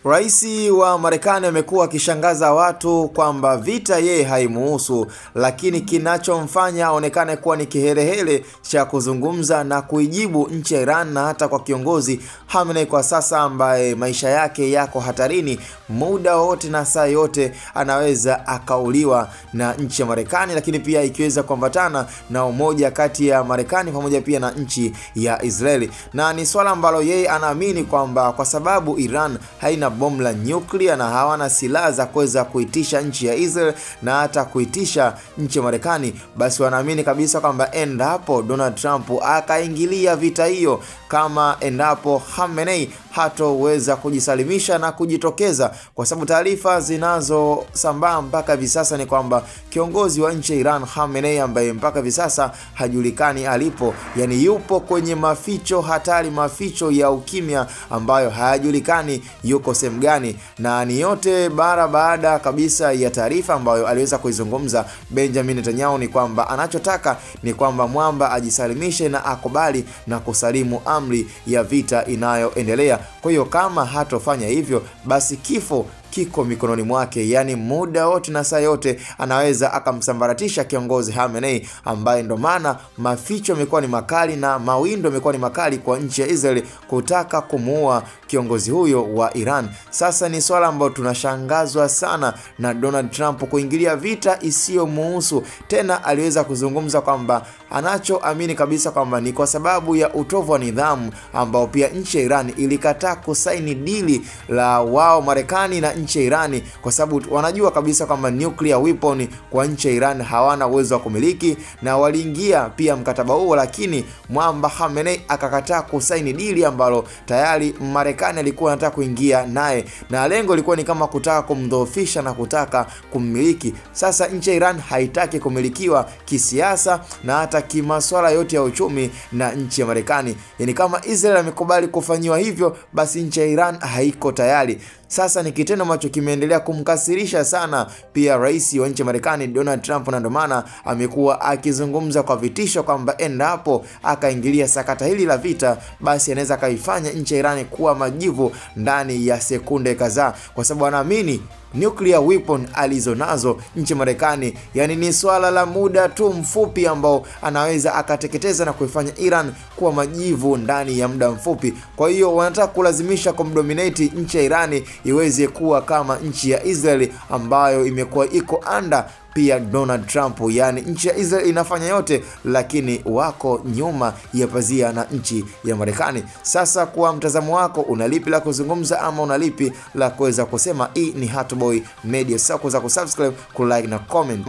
Rais wa Marekani amekuwa akishangaza watu kwamba vita yeye haimuhusu, lakini kinachomfanya aonekane kuwa ni kihelehele cha kuzungumza na kuijibu nchi ya Iran na hata kwa kiongozi Khamenei kwa sasa ambaye maisha yake yako hatarini, muda wote na saa yote anaweza akauliwa na nchi ya Marekani, lakini pia ikiweza kuambatana na umoja kati ya Marekani pamoja pia na nchi ya Israeli. Na ni swala ambalo yeye anaamini kwamba kwa sababu Iran haina bomu la nyuklia na hawana silaha za kuweza kuitisha nchi ya Israel na hata kuitisha nchi ya Marekani, basi wanaamini kabisa kwamba endapo Donald Trump akaingilia vita hiyo, kama endapo Khamenei hatoweza kujisalimisha na kujitokeza, kwa sababu taarifa zinazosambaa mpaka hivi sasa ni kwamba kiongozi wa nchi ya Iran Khamenei, ambaye mpaka hivi sasa hajulikani alipo, yani yupo kwenye maficho hatari, maficho ya ukimya ambayo hayajulikani yuko sehemu gani, na ni yote baada kabisa ya taarifa ambayo aliweza kuizungumza Benjamin Netanyahu, ni kwamba anachotaka ni kwamba mwamba ajisalimishe na akubali na kusalimu amri ya vita inayoendelea. Kwa hiyo kama hatofanya hivyo, basi kifo kiko mikononi mwake, yani muda wote na saa yote anaweza akamsambaratisha kiongozi Khamenei, ambaye ndo maana maficho yamekuwa ni makali na mawindo yamekuwa ni makali kwa nchi ya Israeli kutaka kumuua kiongozi huyo wa Iran. Sasa ni swala ambalo tunashangazwa sana na Donald Trump kuingilia vita isiyomuhusu. Tena aliweza kuzungumza kwamba anachoamini kabisa kwamba ni kwa sababu ya utovu wa nidhamu ambao pia nchi ya Iran ilikataa kusaini dili la wao Marekani na nchi ya Irani, kwa sababu wanajua kabisa kwamba nuclear weapon kwa nchi ya Iran hawana uwezo wa kumiliki, na waliingia pia mkataba huo, lakini mwamba Khamenei akakataa kusaini dili ambalo tayari Marekani alikuwa anataka kuingia naye, na lengo lilikuwa ni kama kutaka kumdhoofisha na kutaka kummiliki. Sasa nchi ya Iran haitaki kumilikiwa kisiasa na hata kimasuala yote ya uchumi na nchi ya Marekani. Yani kama Israel amekubali kufanyiwa hivyo, basi nchi ya Iran haiko tayari. Sasa ni kitendo ambacho kimeendelea kumkasirisha sana pia rais wa nchi ya Marekani Donald Trump, na ndio maana amekuwa akizungumza kwa vitisho kwamba endapo akaingilia sakata hili la vita, basi anaweza kaifanya nchi ya Iran kuwa majivu ndani ya sekunde kadhaa, kwa sababu anaamini nuclear weapon alizonazo nchi ya Marekani, yani ni swala la muda tu mfupi ambao anaweza akateketeza na kuifanya Iran kuwa majivu ndani ya muda mfupi. Kwa hiyo wanataka kulazimisha kumdominate nchi ya Iran iweze kuwa kama nchi ya Israeli ambayo imekuwa iko under pia Donald Trump, yani nchi ya Israel inafanya yote lakini wako nyuma ya pazia na nchi ya Marekani. Sasa kwa mtazamo wako, unalipi la kuzungumza ama unalipi la kuweza kusema? Hii ni Hatboy Media. Sasa kuweza kusubscribe, kulike na comment.